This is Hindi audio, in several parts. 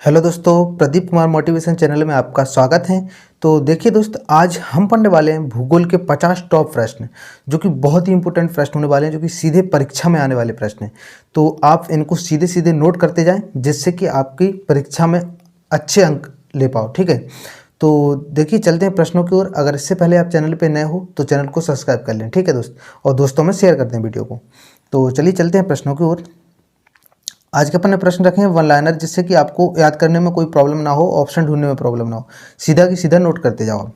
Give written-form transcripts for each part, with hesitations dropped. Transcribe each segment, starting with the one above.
हेलो दोस्तों, प्रदीप कुमार मोटिवेशन चैनल में आपका स्वागत है। तो देखिए दोस्त, आज हम पढ़ने वाले हैं भूगोल के 50 टॉप प्रश्न, जो कि बहुत ही इंपॉर्टेंट प्रश्न होने वाले हैं, जो कि सीधे परीक्षा में आने वाले प्रश्न हैं। तो आप इनको सीधे सीधे नोट करते जाएं, जिससे कि आपकी परीक्षा में अच्छे अंक ले पाओ। ठीक है, तो देखिए चलते हैं प्रश्नों की ओर। अगर इससे पहले आप चैनल पर नए हो तो चैनल को सब्सक्राइब कर लें। ठीक है दोस्त, और दोस्तों में शेयर कर दें वीडियो को। तो चलिए चलते हैं प्रश्नों की ओर। आज के अपन ने प्रश्न रखे हैं वन लाइनर, जिससे कि आपको याद करने में कोई प्रॉब्लम ना हो, ऑप्शन ढूंढने में प्रॉब्लम ना हो, सीधा की सीधा नोट करते जाओ।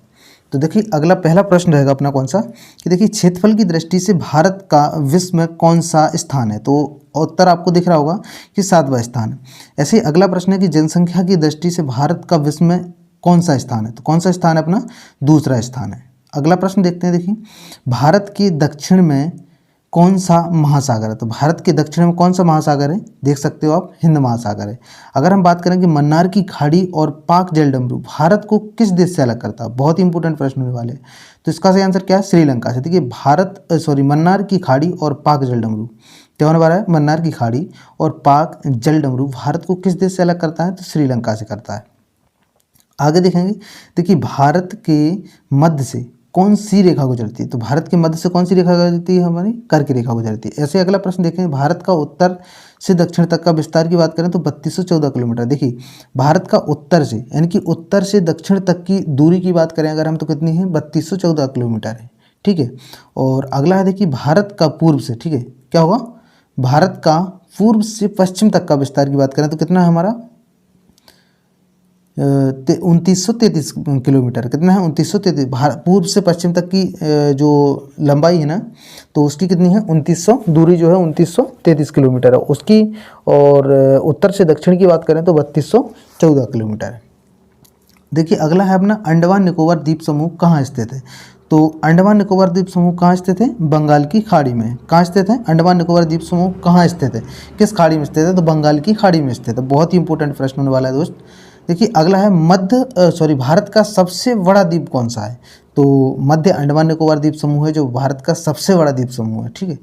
तो देखिए अगला पहला प्रश्न रहेगा अपना कौन सा, कि देखिए क्षेत्रफल की दृष्टि से भारत का विश्व में कौन सा स्थान है। तो उत्तर आपको दिख रहा होगा कि 7वां स्थान है। ऐसे ही अगला प्रश्न है कि जनसंख्या की दृष्टि से भारत का विश्व में कौन सा स्थान है। तो कौन सा स्थान है अपना, दूसरा स्थान है। अगला प्रश्न देखते हैं। देखिए भारत के दक्षिण में कौन सा महासागर है। तो भारत के दक्षिण में कौन सा महासागर है, देख सकते हो आप, हिंद महासागर है। अगर हम बात करें कि मन्नार की खाड़ी और पाक जलडमरू भारत को किस देश से अलग करता है, बहुत ही इंपॉर्टेंट प्रश्न होने वाले हैं। तो इसका सही आंसर क्या है, श्रीलंका से। देखिए मन्नार की खाड़ी और पाक जलडमरू क्या होने वाला है, मन्नार की खाड़ी और पाक जलडमरू भारत को किस देश से अलग करता है, तो श्रीलंका से करता है। आगे देखेंगे, देखिए भारत के मध्य से कौन सी रेखा गुजरती है। तो भारत के मध्य से कौन सी रेखा गुजरती है, हमारी कर्क रेखा गुजरती है। ऐसे अगला प्रश्न देखें, भारत का उत्तर से दक्षिण तक का विस्तार की बात करें तो 3214 किलोमीटर। देखिए भारत का उत्तर से, यानी कि उत्तर से दक्षिण तक की दूरी की बात करें अगर हम, तो कितनी है, 3214 किलोमीटर है। ठीक है, और अगला है देखिए भारत का पूर्व से, ठीक है, क्या होगा, भारत का पूर्व से पश्चिम तक का विस्तार की बात करें तो कितना है हमारा, 2933 किलोमीटर। कितना है, 2933। पूर्व से पश्चिम तक की जो लंबाई है ना, तो उसकी कितनी है, 2900, दूरी जो है 2933 किलोमीटर है उसकी। और उत्तर से दक्षिण की बात करें तो 3214 किलोमीटर है। देखिए अगला है अपना अंडमान निकोबार द्वीप समूह कहाँ स्थित है। तो अंडमान निकोबार द्वीप समूह कहाँ स्थित है, बंगाल की खाड़ी में। कहाँ स्थित है, अंडमान निकोबार द्वीप समूह कहाँ स्थित है, किस खाड़ी में स्थित है, तो बंगाल की खाड़ी में स्थित है। बहुत ही इंपॉर्टेंट प्रश्न होने वाला है दोस्त। देखिए अगला है भारत का सबसे बड़ा द्वीप कौन सा है। तो मध्य अंडमान निकोबार द्वीप समूह है जो भारत का सबसे बड़ा द्वीप समूह है। ठीक है,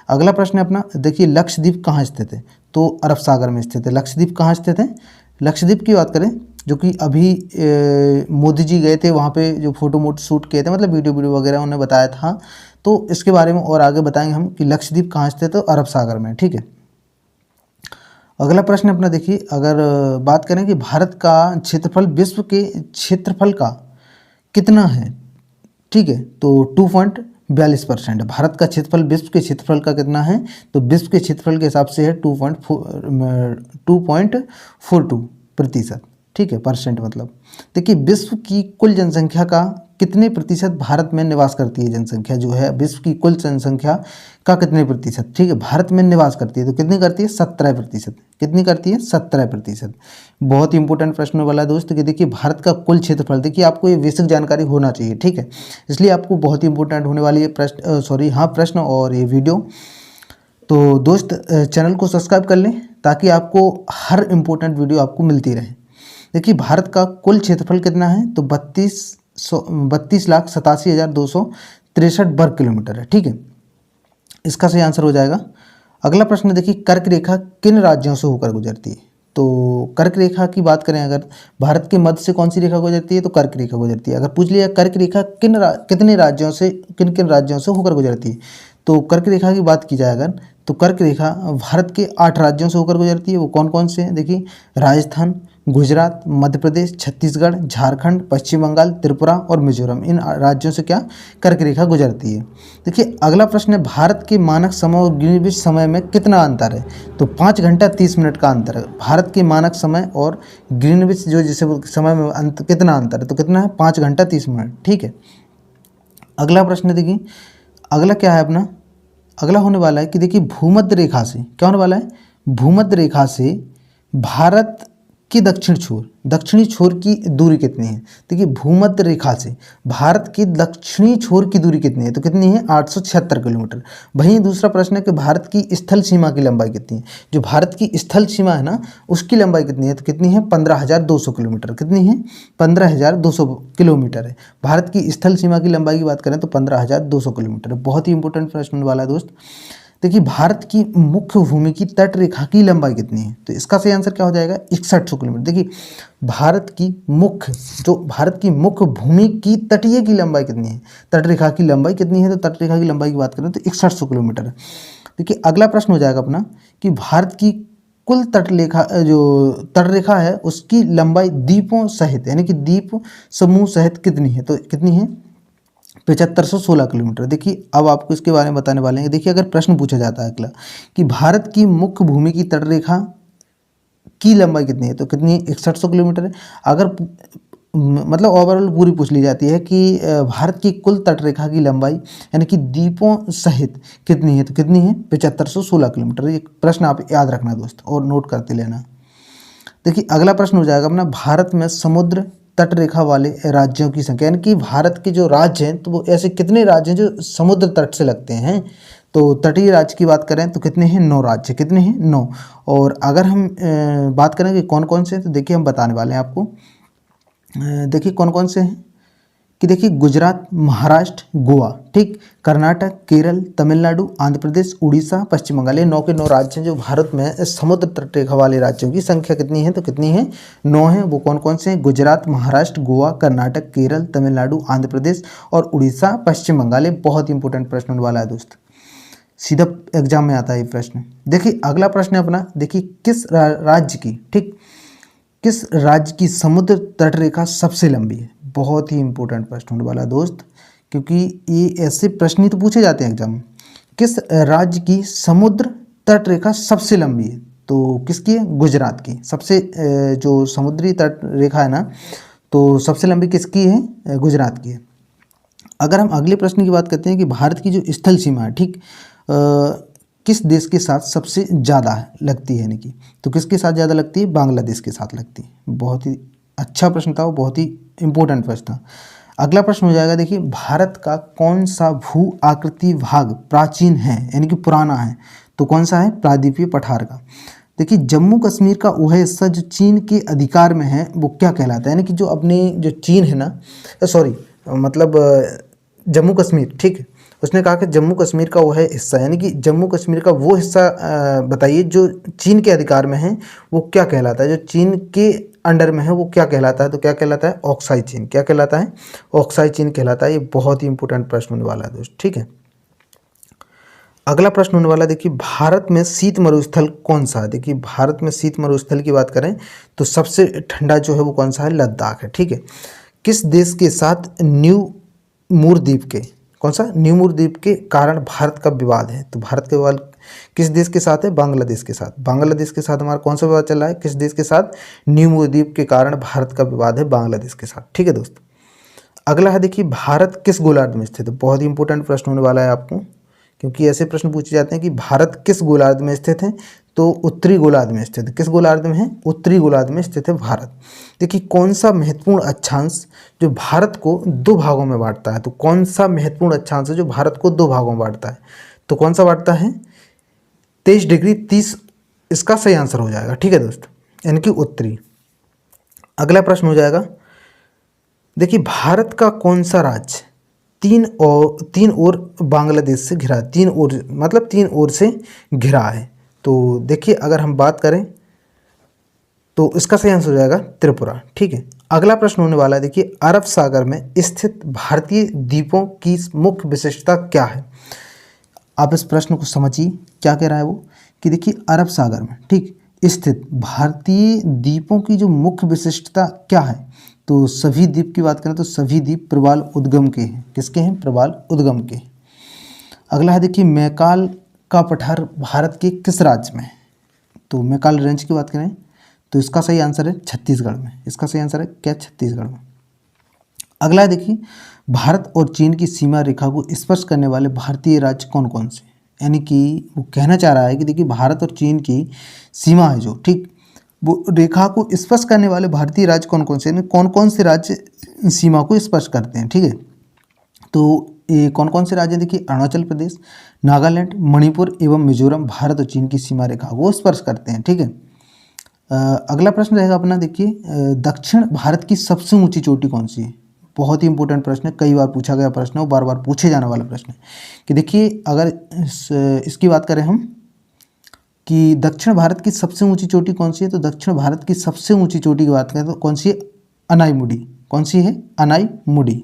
अगला प्रश्न है अपना, देखिए लक्षद्वीप कहाँ स्थित है। तो अरब सागर में स्थित है। लक्षद्वीप कहाँ स्थित है, लक्षद्वीप की बात करें, जो कि अभी मोदी जी गए थे वहाँ पे, जो फोटो शूट किए थे, मतलब वीडियो वगैरह उन्होंने बताया था। तो इसके बारे में और आगे बताएंगे हम कि लक्षद्वीप कहाँ स्थित है, तो अरब सागर में। ठीक है, अगला प्रश्न अपना देखिए, अगर बात करें कि भारत का क्षेत्रफल विश्व के क्षेत्रफल का कितना है। ठीक है, तो 2.42% है। भारत का क्षेत्रफल विश्व के क्षेत्रफल का कितना है, तो विश्व के क्षेत्रफल के हिसाब से है 2.42%। ठीक है, परसेंट मतलब। देखिए विश्व की कुल जनसंख्या का कितने प्रतिशत भारत में निवास करती है, जनसंख्या जो है विश्व की कुल जनसंख्या का कितने प्रतिशत, ठीक है, भारत में निवास करती है, तो कितनी करती है, 17%। कितनी करती है, 17%। बहुत ही इंपॉर्टेंट प्रश्न वाला है दोस्त, कि देखिए भारत का कुल क्षेत्रफल, देखिए आपको ये बेसिक जानकारी होना चाहिए। ठीक है, इसलिए आपको बहुत ही इंपॉर्टेंट होने वाली है प्रश्न और ये वीडियो। तो दोस्त चैनल को सब्सक्राइब कर लें ताकि आपको हर इंपॉर्टेंट वीडियो आपको मिलती रहे। देखिए भारत का कुल क्षेत्रफल कितना है, तो 32,87,263 वर्ग किलोमीटर है। ठीक है, इसका सही आंसर हो जाएगा। अगला प्रश्न देखिए, कर्क रेखा किन राज्यों से होकर गुजरती है। तो कर्क रेखा की बात करें अगर, भारत के मध्य से कौन सी रेखा गुजरती है, तो कर्क रेखा गुजरती है। अगर पूछ लिया कर्क रेखा कितने राज्यों से, किन किन राज्यों से होकर गुजरती है, तो कर्क रेखा की बात की जाए अगर, तो कर्क रेखा भारत के 8 राज्यों से होकर गुजरती है। वो कौन कौन से हैं, देखिए राजस्थान, गुजरात, मध्य प्रदेश, छत्तीसगढ़, झारखंड, पश्चिम बंगाल, त्रिपुरा और मिजोरम, इन राज्यों से क्या, कर्क रेखा गुजरती है। देखिए अगला प्रश्न है, भारत के मानक समय और ग्रीनिच समय में कितना अंतर है। तो 5 घंटा 30 मिनट का अंतर है। भारत के मानक समय और ग्रीनिच जो जिसे समय में कितना अंतर है, तो कितना है, 5 घंटा 30 मिनट। ठीक है, अगला प्रश्न देखिए, अगला क्या है अपना, अगला होने वाला है कि देखिए भूमध्य रेखा से क्या होने वाला है, भूमध्य रेखा से भारत की दक्षिणी छोर की दूरी कितनी है। देखिए भूमध्य रेखा से भारत की दक्षिणी छोर की दूरी कितनी है, तो कितनी है, 876 किलोमीटर। वहीं दूसरा प्रश्न है कि भारत की स्थल सीमा की लंबाई कितनी है। जो भारत की स्थल सीमा है ना, उसकी लंबाई कितनी है, तो कितनी है, 15,200 किलोमीटर। कितनी है, 15,200 किलोमीटर है। भारत की स्थल सीमा की लंबाई की बात करें तो 15,200 किलोमीटर। बहुत ही इंपॉर्टेंट प्रश्न वाला है दोस्त। देखिए भारत की मुख्य भूमि की तट रेखा की लंबाई कितनी है, तो इसका सही आंसर क्या हो जाएगा 6100 किलोमीटर। देखिए भारत की मुख्य भूमि की तटीय की लंबाई कितनी है, तट रेखा की लंबाई कितनी है, तो तट रेखा की लंबाई की बात करें तो 6100 किलोमीटर है। देखिए अगला प्रश्न हो जाएगा अपना कि भारत की कुल तट रेखा है उसकी लंबाई द्वीपों सहित यानी कि द्वीप समूह सहित कितनी है, तो कितनी है 7516 किलोमीटर। देखिए अब आपको इसके बारे में बताने वाले हैं। देखिए अगर प्रश्न पूछा जाता है अगला कि भारत की मुख्य भूमि की तटरेखा की लंबाई कितनी है, तो कितनी 6100 किलोमीटर है। अगर मतलब ओवरऑल पूरी पूछ ली जाती है कि भारत की कुल तटरेखा की लंबाई यानी कि द्वीपों सहित कितनी है, तो कितनी है 7516 किलोमीटर। ये प्रश्न आप याद रखना दोस्त और नोट करते लेना। देखिए अगला प्रश्न हो जाएगा अपना भारत में समुद्र तट रेखा वाले राज्यों की संख्या यानी कि भारत के जो राज्य हैं तो वो ऐसे कितने राज्य हैं जो समुद्र तट से लगते हैं। तो तटीय राज्य की बात करें तो कितने हैं 9 राज्य, कितने हैं 9। और अगर हम बात करें कि कौन कौन से हैं तो देखिए हम बताने वाले हैं आपको। देखिए कौन कौन से हैं कि देखिए गुजरात, महाराष्ट्र, गोवा, ठीक, कर्नाटक, केरल, तमिलनाडु, आंध्र प्रदेश, उड़ीसा, पश्चिम बंगाल, ये 9 के 9 राज्य हैं जो भारत में समुद्र तट रेखा वाले राज्यों की संख्या कितनी है, तो कितनी है 9 है। वो कौन कौन से हैं गुजरात, महाराष्ट्र, गोवा, कर्नाटक, केरल, तमिलनाडु, आंध्र प्रदेश और उड़ीसा, पश्चिम बंगाल। ये बहुत इंपॉर्टेंट प्रश्न होने वाला है दोस्त, सीधा एग्जाम में आता है ये प्रश्न। देखिए अगला प्रश्न है अपना, देखिए किस राज्य की, ठीक, किस राज्य की समुद्र तट रेखा सबसे लंबी है। बहुत ही इंपॉर्टेंट प्रश्न होने वाला है दोस्त, क्योंकि ये ऐसे प्रश्न ही तो पूछे जाते हैं एग्जाम में। किस राज्य की समुद्र तट रेखा सबसे लंबी है, तो किसकी है गुजरात की। सबसे जो समुद्री तट रेखा है ना तो सबसे लंबी किसकी है गुजरात की है। अगर हम अगले प्रश्न की बात करते हैं कि भारत की जो स्थल सीमा है, ठीक, किस देश के साथ सबसे ज़्यादा लगती है यानी कि, तो किसके साथ ज़्यादा लगती है बांग्लादेश के साथ लगती है। बहुत ही अच्छा प्रश्न था, वो बहुत ही इंपॉर्टेंट प्रश्न था। अगला प्रश्न हो जाएगा, देखिए भारत का कौन सा भू आकृति भाग प्राचीन है यानी कि पुराना है, तो कौन सा है प्रायद्वीपीय पठार का। देखिए जम्मू कश्मीर का वह हिस्सा जो चीन के अधिकार में है वो क्या कहलाता है, यानी कि जो अपने जो चीन है ना, सॉरी मतलब जम्मू कश्मीर, ठीक, उसने कहा कि जम्मू कश्मीर का वह हिस्सा यानी कि जम्मू कश्मीर का वो हिस्सा बताइए जो चीन के अधिकार में है वो क्या कहलाता है, जो चीन के अंडर में है वो क्या कहलाता है, तो क्या कहलाता है ऑक्साई चीन। क्या कहलाता है ऑक्साई चीन कहलाता है। ये बहुत ही इंपॉर्टेंट प्रश्न होने वाला है दोस्त, ठीक है। अगला प्रश्न होने वाला, देखिए भारत में शीत मरुस्थल कौन सा है। देखिए भारत में शीत मरुस्थल की बात करें तो सबसे ठंडा जो है वो कौन सा है लद्दाख है, ठीक है। किस देश के साथ न्यू मूर द्वीप के, कौन सा न्यू मूर द्वीप के कारण भारत का विवाद है, तो भारत का विवाद किस देश के साथ है बांग्लादेश के साथ। बांग्लादेश के साथ हमारा कौन सा विवाद चल रहा है, किस देश के साथ, न्यू मूर द्वीप के कारण भारत का विवाद है बांग्लादेश के साथ, ठीक है दोस्त। अगला है, देखिए भारत किस गोलार्ध में स्थित है। बहुत ही इंपॉर्टेंट प्रश्न होने वाला है आपको, क्योंकि ऐसे प्रश्न पूछे जाते हैं कि भारत किस गोलार्ध में स्थित है, तो उत्तरी गोलार्ध में स्थित है। किस गोलार्ध में है उत्तरी गोलार्ध में स्थित है भारत। देखिए कौन सा महत्वपूर्ण अक्षांश जो भारत को 2 भागों में बांटता है, तो कौन सा महत्वपूर्ण अक्षांश है जो भारत को 2 भागों में बांटता है, तो कौन सा बांटता है 23 डिग्री 30, इसका सही आंसर हो जाएगा, ठीक है दोस्त, यानी कि उत्तरी। अगला प्रश्न हो जाएगा, देखिए भारत का कौन सा राज्य तीन ओर बांग्लादेश से घिरा, 3 ओर मतलब 3 ओर से घिरा है। तो देखिए अगर हम बात करें तो इसका सही आंसर हो जाएगा त्रिपुरा, ठीक है। अगला प्रश्न होने वाला है, देखिए अरब सागर में स्थित भारतीय द्वीपों की मुख्य विशेषता क्या है। आप इस प्रश्न को समझिए क्या कह रहा है वो, कि देखिए अरब सागर में, ठीक, स्थित भारतीय द्वीपों की जो मुख्य विशिष्टता क्या है, तो सभी द्वीप की बात करें तो सभी द्वीप प्रवाल उद्गम के हैं। किसके हैं प्रवाल उद्गम के। अगला है, देखिए मैकाल का पठार भारत के किस राज्य में है, तो मैकाल रेंज की बात करें तो इसका सही आंसर है छत्तीसगढ़ में। इसका सही आंसर है क्या छत्तीसगढ़ में। अगला है, देखिए भारत और चीन की सीमा रेखा को स्पर्श करने वाले भारतीय राज्य कौन कौन से, यानी कि वो कहना चाह रहा है कि देखिए भारत और चीन की सीमा है जो, ठीक, वो रेखा को स्पर्श करने वाले भारतीय राज्य कौन कौन से, यानी कौन कौन से राज्य सीमा को स्पर्श करते हैं, ठीक है। तो ये कौन कौन से राज्य, देखिए अरुणाचल प्रदेश, नागालैंड, मणिपुर एवं मिजोरम भारत और चीन की सीमा रेखा को स्पर्श करते हैं, ठीक है। अगला प्रश्न रहेगा अपना, देखिए दक्षिण भारत की सबसे ऊंची चोटी कौन सी है। बहुत ही इंपॉर्टेंट प्रश्न है, कई बार पूछा गया प्रश्न है और बार बार पूछे जाने वाला प्रश्न है। कि देखिए अगर इसकी बात करें हम कि दक्षिण भारत की सबसे ऊंची चोटी कौन सी है, तो दक्षिण भारत की सबसे ऊंची चोटी की बात करें तो कौन सी है, अनाईमुडी। कौन सी है, अनाईमुडी।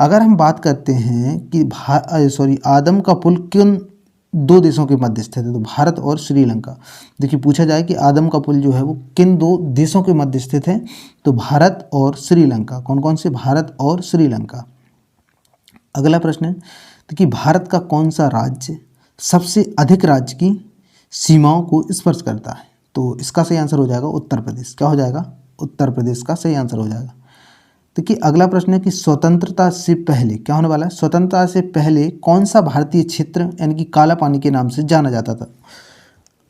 अगर हम बात करते हैं कि आदम का पुल किन दो देशों के मध्य स्थित है, तो भारत और श्रीलंका। देखिए पूछा जाए कि आदम का पुल जो है वो किन दो देशों के मध्य स्थित है, तो भारत और श्रीलंका। कौन कौन से, भारत और श्रीलंका। अगला प्रश्न है कि भारत का कौन सा राज्य सबसे अधिक राज्य की सीमाओं को स्पर्श करता है, तो इसका सही आंसर हो जाएगा उत्तर प्रदेश। क्या हो जाएगा, उत्तर प्रदेश का सही आंसर हो जाएगा। देखिए अगला प्रश्न है कि स्वतंत्रता से पहले क्या होने वाला है, स्वतंत्रता से पहले कौन सा भारतीय क्षेत्र यानी कि काला पानी के नाम से जाना जाता था,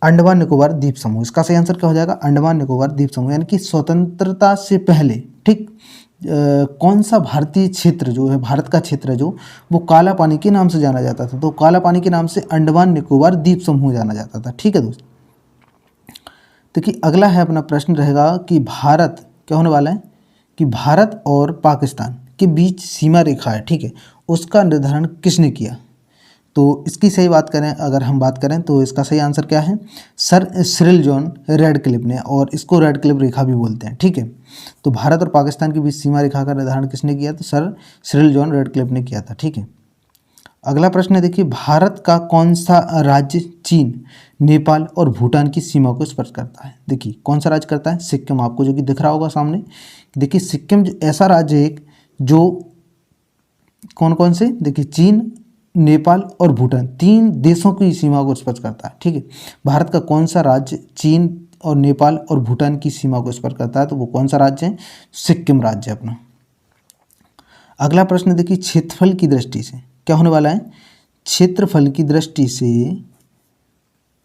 अंडमान निकोबार द्वीप समूह। इसका सही आंसर क्या हो जाएगा, अंडमान निकोबार द्वीप समूह। यानी कि स्वतंत्रता से पहले, ठीक, कौन सा भारतीय क्षेत्र जो है, भारत का क्षेत्र है जो, वो काला पानी के नाम से जाना जाता था, तो काला पानी के नाम से अंडमान निकोबार द्वीप समूह जाना जाता था। ठीक है दोस्त। देखिए अगला है अपना प्रश्न रहेगा कि भारत क्या होने वाला है कि भारत और पाकिस्तान के बीच सीमा रेखा है, ठीक है, उसका निर्धारण किसने किया, तो इसकी सही बात करें, अगर हम बात करें तो इसका सही आंसर क्या है, सर सिरिल जॉन रेडक्लिफ ने, और इसको रेडक्लिफ रेखा भी बोलते हैं। ठीक है, तो भारत और पाकिस्तान के बीच सीमा रेखा का निर्धारण किसने किया, तो सर सिरिल जॉन रेडक्लिफ ने किया था। ठीक है। अगला प्रश्न है देखिए भारत का कौन सा राज्य चीन, नेपाल और भूटान की सीमा को स्पर्श करता है। देखिए कौन सा राज्य करता है, सिक्किम, आपको जो कि दिख रहा होगा सामने। देखिए सिक्किम ऐसा राज्य है एक जो कौन कौन से, देखिए चीन, नेपाल और भूटान, तीन देशों की सीमा को स्पर्श करता है। ठीक है, भारत का कौन सा राज्य चीन और नेपाल और भूटान की सीमा को स्पर्श करता है, तो वो कौन सा राज्य है, सिक्किम राज्य अपना। अगला प्रश्न देखिए क्षेत्रफल की दृष्टि से क्या होने वाला है, क्षेत्रफल की दृष्टि से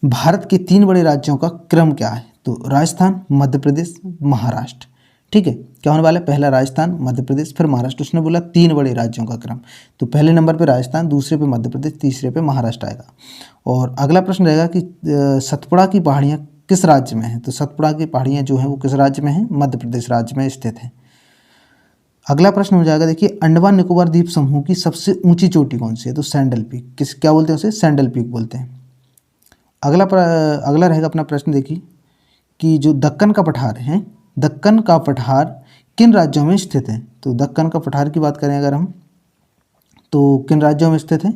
भारत के तीन बड़े राज्यों का क्रम क्या है, तो राजस्थान, मध्य प्रदेश, महाराष्ट्र। ठीक है, क्या होने वाला है, पहला राजस्थान, मध्य प्रदेश, फिर महाराष्ट्र। उसने बोला तीन बड़े राज्यों का क्रम, तो पहले नंबर पे राजस्थान, दूसरे पे मध्य प्रदेश, तीसरे पे महाराष्ट्र आएगा। और अगला प्रश्न रहेगा कि सतपुड़ा की पहाड़ियाँ किस राज्य में हैं, तो सतपुड़ा की पहाड़ियाँ जो हैं वो किस राज्य में हैं, मध्य प्रदेश राज्य में स्थित है। अगला प्रश्न हो जाएगा देखिए अंडमान निकोबार द्वीप समूह की सबसे ऊंची चोटी कौन सी है, तो सैंडल पीक। क्या बोलते हैं उसे, सैंडल पीक बोलते हैं। अगला रहेगा अपना प्रश्न देखिए कि जो दक्कन का पठार है, दक्कन का पठार किन राज्यों में स्थित है, तो दक्कन का पठार की बात करें अगर हम, तो किन राज्यों में स्थित है,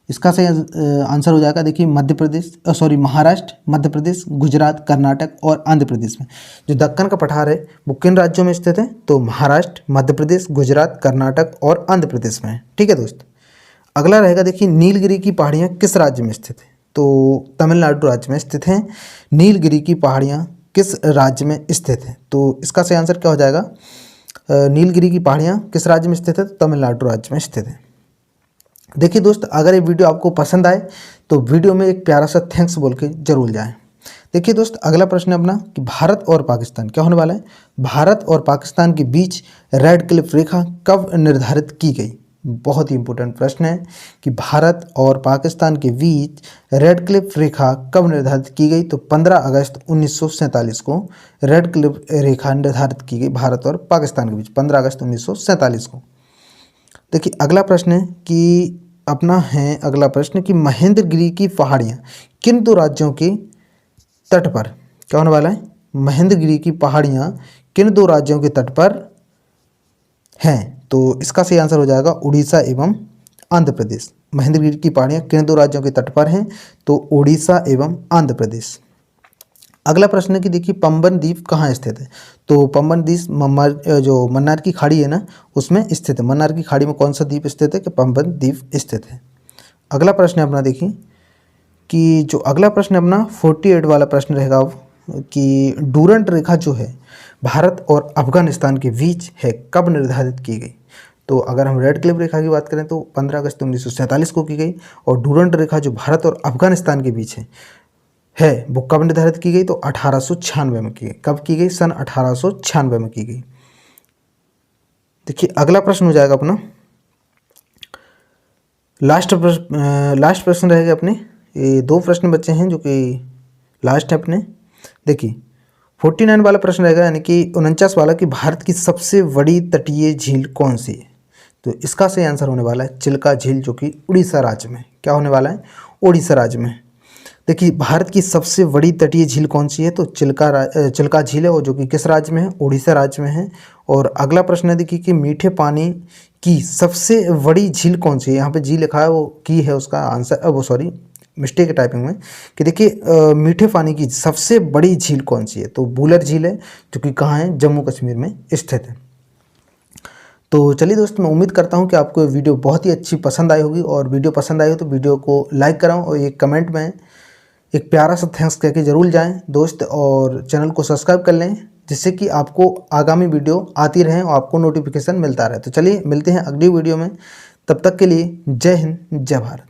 इसका सही आंसर हो जाएगा देखिए महाराष्ट्र, मध्य प्रदेश, गुजरात, कर्नाटक और आंध्र प्रदेश में। जो दक्कन का पठार है वो किन राज्यों में स्थित है, तो महाराष्ट्र, मध्य प्रदेश, गुजरात, कर्नाटक और आंध्र प्रदेश में है। ठीक है दोस्त। अगला रहेगा देखिए नीलगिरी की पहाड़ियाँ किस राज्य में स्थित है, तो तमिलनाडु राज्य में स्थित हैं। नीलगिरी की पहाड़ियाँ किस राज्य में स्थित है, तो इसका सही आंसर क्या हो जाएगा, नीलगिरी की पहाड़ियाँ किस राज्य में स्थित है, तो तमिलनाडु राज्य में स्थित है। देखिए दोस्त अगर ये वीडियो आपको पसंद आए तो वीडियो में एक प्यारा सा थैंक्स बोल के जरूर जाएं। देखिए दोस्त अगला प्रश्न है अपना कि भारत और पाकिस्तान क्या होने वाला है, भारत और पाकिस्तान के बीच रेड क्लिफ रेखा कब निर्धारित की गई। बहुत ही इंपॉर्टेंट प्रश्न है कि भारत और पाकिस्तान के बीच रेड क्लिफ रेखा कब निर्धारित की गई, तो 15 अगस्त 1947 को रेड क्लिफ रेखा निर्धारित की गई भारत और पाकिस्तान के बीच, 15 अगस्त 1947 को। देखिए अगला प्रश्न है कि अगला प्रश्न कि महेंद्रगिरी की पहाड़ियाँ किन दो राज्यों के तट पर, क्या होने वाला है, महेंद्रगिरी की पहाड़ियाँ किन दो राज्यों के तट पर हैं, तो इसका सही आंसर हो जाएगा उड़ीसा एवं आंध्र प्रदेश। महेंद्रगिरी की पहाड़ियाँ किन दो राज्यों के तट पर हैं, तो उड़ीसा एवं आंध्र प्रदेश। अगला प्रश्न है कि देखिए पंबन द्वीप कहाँ स्थित है, तो पंबन द्वीप जो मन्नार की खाड़ी है ना उसमें स्थित है। मन्नार की खाड़ी में कौन सा द्वीप स्थित है, कि पंबन द्वीप स्थित है। अगला प्रश्न है अपना देखिए कि जो अगला प्रश्न है अपना 48 वाला प्रश्न रहेगा अब कि डूरंट रेखा जो है भारत और अफगानिस्तान के बीच है कब निर्धारित की गई, तो अगर हम रेड क्लिफ रेखा की बात करें तो 15 अगस्त 1947 को की गई, और डूरंट रेखा जो भारत और अफगानिस्तान के बीच है वो कब निर्धारित की गई, तो 1896 में की गई। कब की गई, सन 1896 में की गई। देखिए अगला प्रश्न हो जाएगा अपना लास्ट प्रश्न रहेगा अपने, ये दो प्रश्न बच्चे हैं जो कि लास्ट है अपने। देखिए 49 वाला प्रश्न रहेगा यानी कि 49 वाला कि भारत की सबसे बड़ी तटीय झील कौन सी है, तो इसका सही आंसर होने वाला है चिल्का झील, जो कि उड़ीसा राज्य में, क्या होने वाला है, उड़ीसा राज्य में। देखिए भारत की सबसे बड़ी तटीय झील कौन सी है, तो चिल्का झील है, और जो कि किस राज्य में है, उड़ीसा राज्य में है। और अगला प्रश्न है देखिए कि मीठे पानी की सबसे बड़ी झील कौन सी है। यहाँ पे जी लिखा है, वो की है उसका आंसर, वो सॉरी मिस्टेक है टाइपिंग में, कि देखिए मीठे पानी की सबसे बड़ी झील कौन सी है, तो बूलर झील है, जो कि कहाँ है, जम्मू कश्मीर में स्थित है। तो चलिए दोस्त, मैं उम्मीद करता हूँ कि आपको ये वीडियो बहुत ही अच्छी पसंद आई होगी, और वीडियो पसंद आई हो तो वीडियो को लाइक कराओ, और एक कमेंट में एक प्यारा सा थैंक्स कह के ज़रूर जाएं दोस्त, और चैनल को सब्सक्राइब कर लें, जिससे कि आपको आगामी वीडियो आती रहें और आपको नोटिफिकेशन मिलता रहे। तो चलिए मिलते हैं अगली वीडियो में, तब तक के लिए जय हिंद, जय भारत।